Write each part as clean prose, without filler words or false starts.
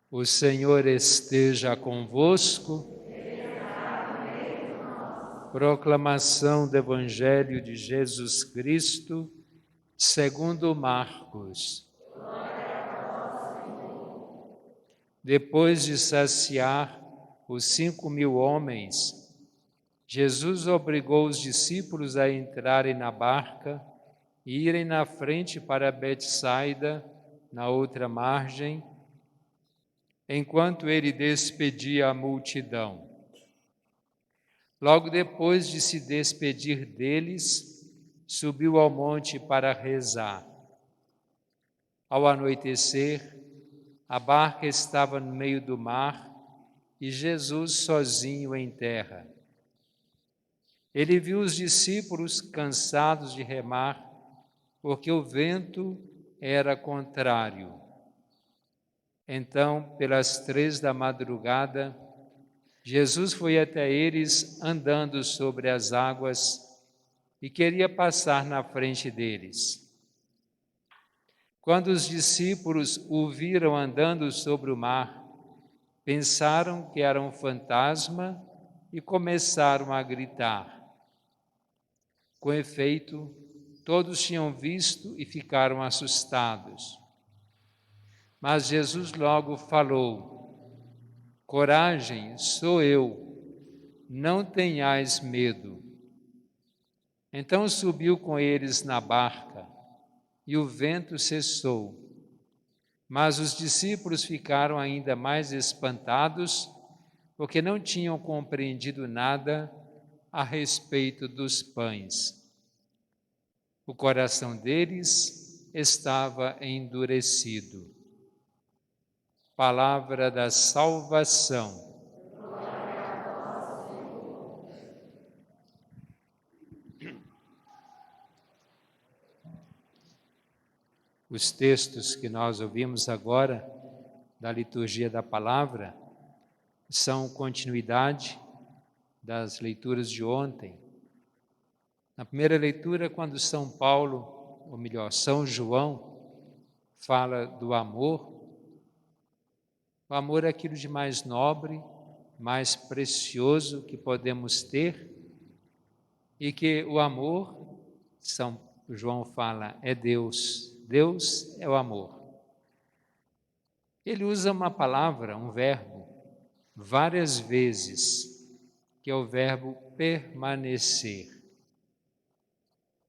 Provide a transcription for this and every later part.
O Senhor esteja convosco. Proclamação do Evangelho de Jesus Cristo, segundo Marcos. Depois de saciar os 5.000 homens, Jesus obrigou os discípulos a entrarem na barca e irem na frente para Betsaida, na outra margem, enquanto ele despedia a multidão. Logo depois de se despedir deles, subiu ao monte para rezar. Ao anoitecer, a barca estava no meio do mar e Jesus sozinho em terra. Ele viu os discípulos cansados de remar, porque o vento era contrário. Então, pelas 3 da madrugada, Jesus foi até eles andando sobre as águas e queria passar na frente deles. Quando os discípulos o viram andando sobre o mar, pensaram que era um fantasma e começaram a gritar. Com efeito, todos tinham visto e ficaram assustados. Mas Jesus logo falou: "Coragem, sou eu, não tenhais medo." Então subiu com eles na barca e o vento cessou. Mas os discípulos ficaram ainda mais espantados, porque não tinham compreendido nada a respeito dos pães. O coração deles estava endurecido. Palavra da salvação. Os textos que nós ouvimos agora da liturgia da palavra são continuidade das leituras de ontem. Na primeira leitura, quando São Paulo, ou melhor, São João, fala do amor, o amor é aquilo de mais nobre, mais precioso que podemos ter, e que o amor, São João fala, é Deus. Deus é o amor. Ele usa uma palavra, um verbo, várias vezes, que é o verbo permanecer.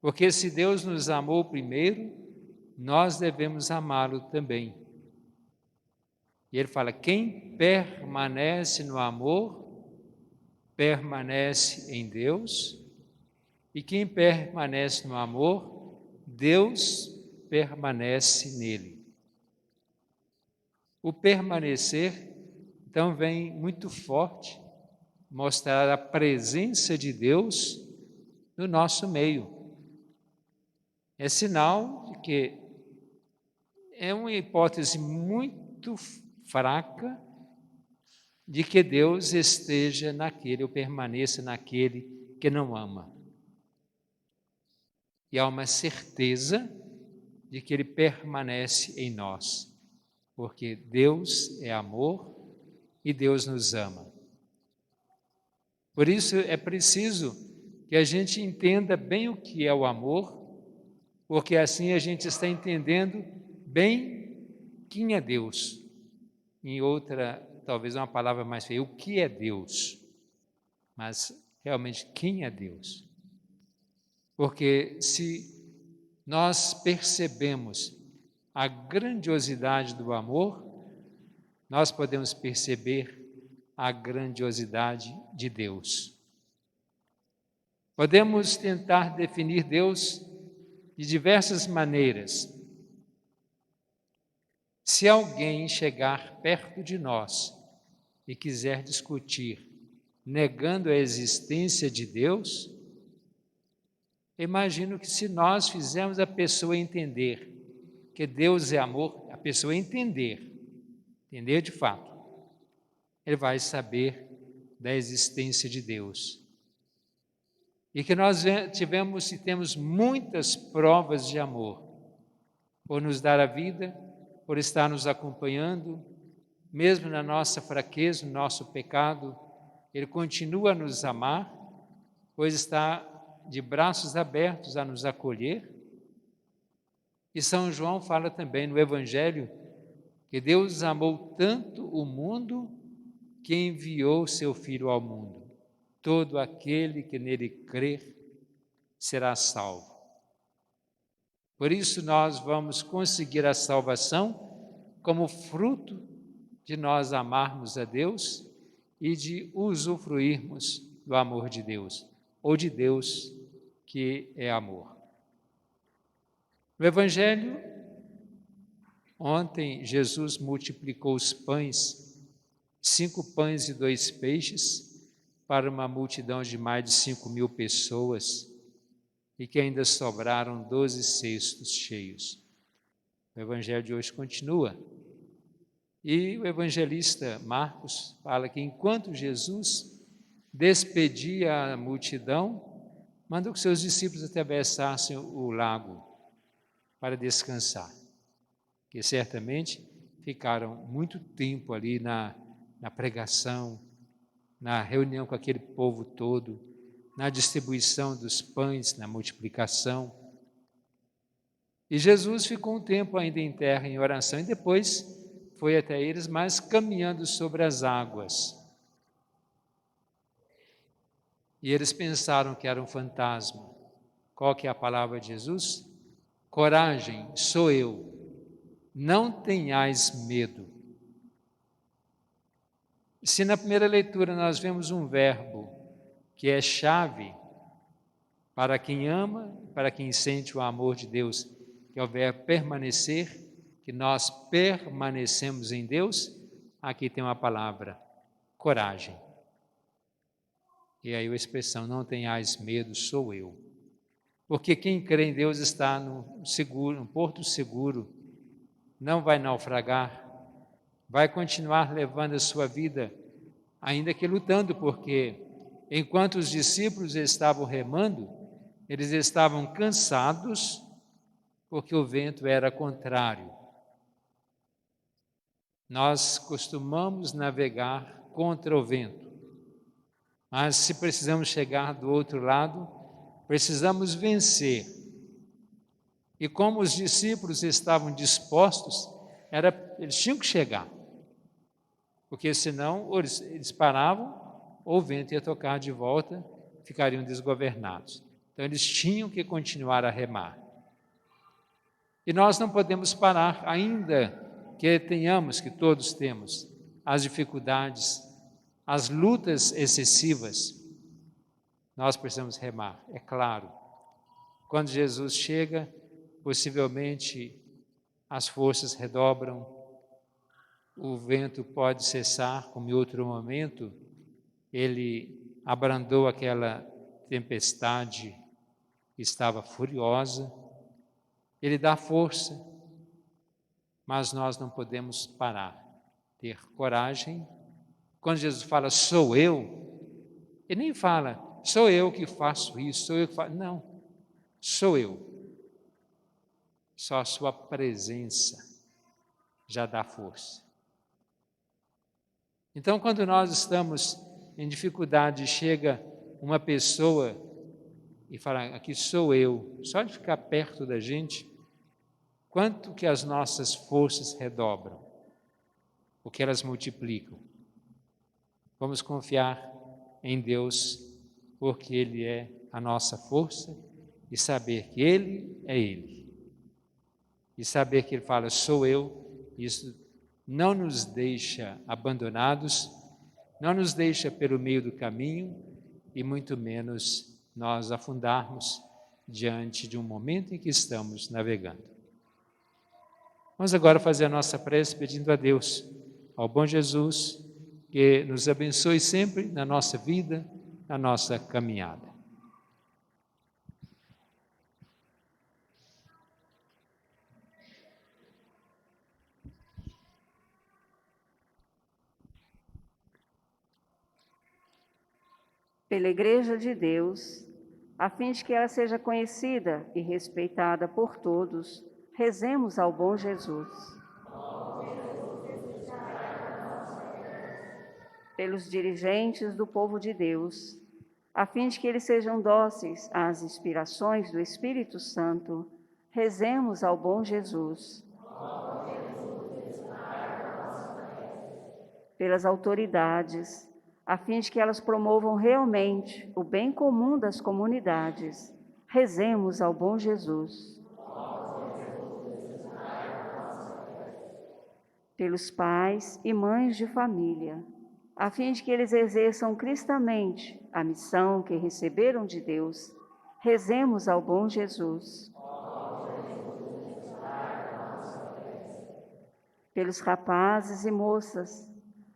Porque se Deus nos amou primeiro, nós devemos amá-lo também. E ele fala: quem permanece no amor, permanece em Deus, e quem permanece no amor, Deus permanece nele. O permanecer, então, vem muito forte mostrar a presença de Deus no nosso meio. É sinal de que é uma hipótese muito fraca de que Deus esteja naquele ou permaneça naquele que não ama. E há uma certeza de que Ele permanece em nós, porque Deus é amor e Deus nos ama. Por isso é preciso que a gente entenda bem o que é o amor, porque assim a gente está entendendo bem quem é Deus. Em outra, talvez uma palavra mais feia, o que é Deus? Mas realmente quem é Deus? Porque se nós percebemos a grandiosidade do amor, nós podemos perceber a grandiosidade de Deus. Podemos tentar definir Deus de diversas maneiras. Se alguém chegar perto de nós e quiser discutir, negando a existência de Deus, imagino que se nós fizermos a pessoa entender que Deus é amor, a pessoa entender de fato, ele vai saber da existência de Deus. E que nós tivemos e temos muitas provas de amor, por nos dar a vida, por estar nos acompanhando, mesmo na nossa fraqueza, no nosso pecado, Ele continua a nos amar, pois está de braços abertos a nos acolher. E São João fala também no Evangelho que Deus amou tanto o mundo que enviou seu Filho ao mundo. Todo aquele que nele crer será salvo. Por isso nós vamos conseguir a salvação como fruto de nós amarmos a Deus e de usufruirmos do amor de Deus, ou de Deus que é amor. No Evangelho, ontem Jesus multiplicou os pães, 5 pães e 2 peixes, para uma multidão de mais de 5.000 pessoas, e que ainda sobraram 12 cestos cheios. O Evangelho de hoje continua. E o evangelista Marcos fala que enquanto Jesus despedia a multidão, mandou que seus discípulos atravessassem o lago para descansar, que certamente ficaram muito tempo ali na pregação, na reunião com aquele povo todo, na distribuição dos pães, na multiplicação. E Jesus ficou um tempo ainda em terra, em oração, e depois foi até eles, mas caminhando sobre as águas. E eles pensaram que era um fantasma. Qual que é a palavra de Jesus? Coragem, sou eu, não tenhais medo. Se na primeira leitura nós vemos um verbo que é chave para quem ama, para quem sente o amor de Deus, que é o verbo permanecer, que nós permanecemos em Deus, aqui tem uma palavra, coragem. E aí a expressão, não tenhais medo, sou eu. Porque quem crê em Deus está no porto seguro, não vai naufragar, vai continuar levando a sua vida, ainda que lutando, porque enquanto os discípulos estavam remando, eles estavam cansados, porque o vento era contrário. Nós costumamos navegar contra o vento, mas se precisamos chegar do outro lado, precisamos vencer. E como os discípulos estavam dispostos, eles tinham que chegar, porque senão ou eles paravam, ou o vento ia tocar de volta, ficariam desgovernados. Então eles tinham que continuar a remar. E nós não podemos parar, ainda que tenhamos, que todos temos, as dificuldades, as lutas excessivas, nós precisamos remar, é claro. Quando Jesus chega, possivelmente as forças redobram, o vento pode cessar, como em outro momento, ele abrandou aquela tempestade que estava furiosa, ele dá força, mas nós não podemos parar, ter coragem. Quando Jesus fala, sou eu, ele nem fala, sou eu que faço isso, sou eu que faço, não, sou eu. Só a sua presença já dá força. Então, quando nós estamos em dificuldade, chega uma pessoa e fala, aqui sou eu, só de ficar perto da gente, quanto que as nossas forças redobram, o que elas multiplicam. Vamos confiar em Deus, porque Ele é a nossa força, e saber que Ele é Ele. E saber que Ele fala, sou eu, isso não nos deixa abandonados, não nos deixa pelo meio do caminho, e muito menos nós afundarmos diante de um momento em que estamos navegando. Vamos agora fazer a nossa prece pedindo a Deus, ao bom Jesus, que nos abençoe sempre na nossa vida, na nossa caminhada. Pela Igreja de Deus, a fim de que ela seja conhecida e respeitada por todos, rezemos ao bom Jesus. pelos dirigentes do povo de Deus, a fim de que eles sejam dóceis às inspirações do Espírito Santo, rezemos ao bom Jesus. Pelas autoridades, a fim de que elas promovam realmente o bem comum das comunidades, rezemos ao bom Jesus. Pelos pais e mães de família, a fim de que eles exerçam cristamente a missão que receberam de Deus, rezemos ao bom Jesus. Pelos rapazes e moças,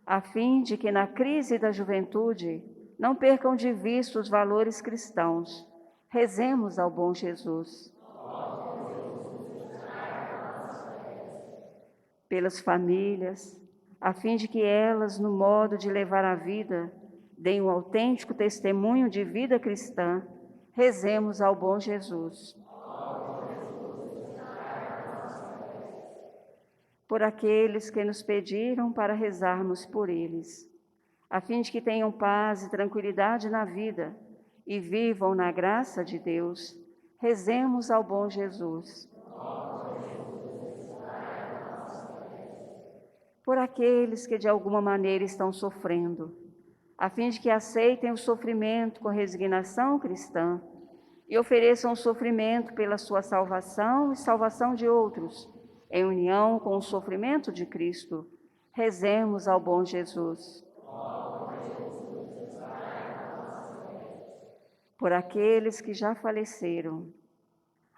a fim de que na crise da juventude não percam de vista os valores cristãos, rezemos ao bom Jesus. Pelas famílias, a fim de que elas, no modo de levar a vida, deem um autêntico testemunho de vida cristã, rezemos ao bom Jesus. Por aqueles que nos pediram para rezarmos por eles, a fim de que tenham paz e tranquilidade na vida e vivam na graça de Deus, rezemos ao bom Jesus. Por aqueles que de alguma maneira estão sofrendo, a fim de que aceitem o sofrimento com resignação cristã e ofereçam o sofrimento pela sua salvação e salvação de outros, em união com o sofrimento de Cristo, rezemos ao bom Jesus. Por aqueles que já faleceram,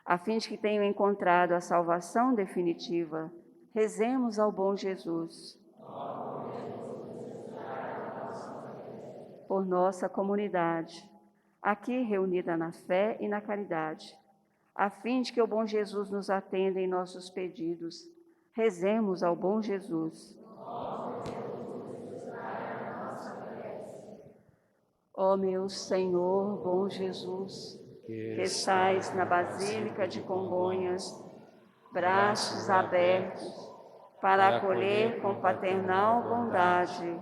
a fim de que tenham encontrado a salvação definitiva, rezemos ao bom Jesus. Por nossa comunidade, aqui reunida na fé e na caridade, a fim de que o bom Jesus nos atenda em nossos pedidos, rezemos ao bom Jesus. Ó meu Senhor, bom Jesus, que estais na Basílica de Congonhas, braços abertos, para acolher com paternal bondade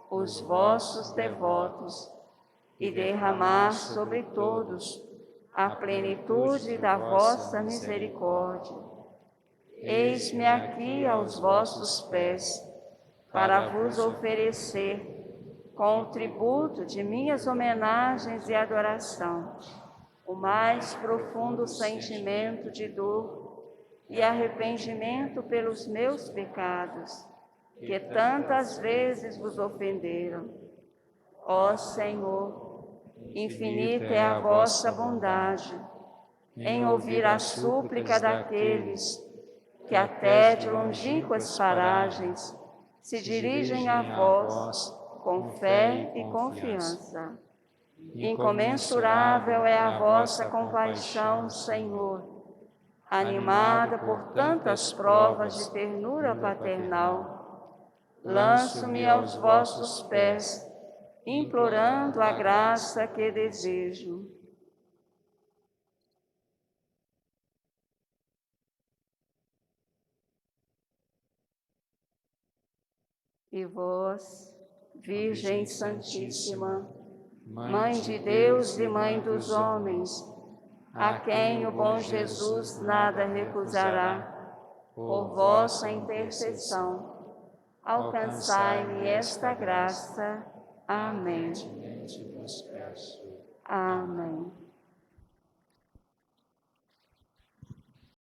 os vossos devotos e derramar sobre todos a plenitude da vossa misericórdia. Eis-me aqui aos vossos pés, para vos oferecer, com o tributo de minhas homenagens e adoração, o mais profundo sentimento de dor e arrependimento pelos meus pecados, que tantas vezes vos ofenderam. Ó Senhor, infinita é a vossa bondade em ouvir a súplica daqueles que até de longínquas paragens se dirigem a vós com fé e confiança. Incomensurável é a vossa compaixão, Senhor, animada por tantas provas de ternura paternal. Lanço-me aos vossos pés, implorando a graça que desejo. E vós, Virgem Santíssima, Mãe de Deus e Mãe dos homens, a quem o bom Jesus nada recusará, por vossa intercessão, alcançai-me esta graça. Amém. Amém.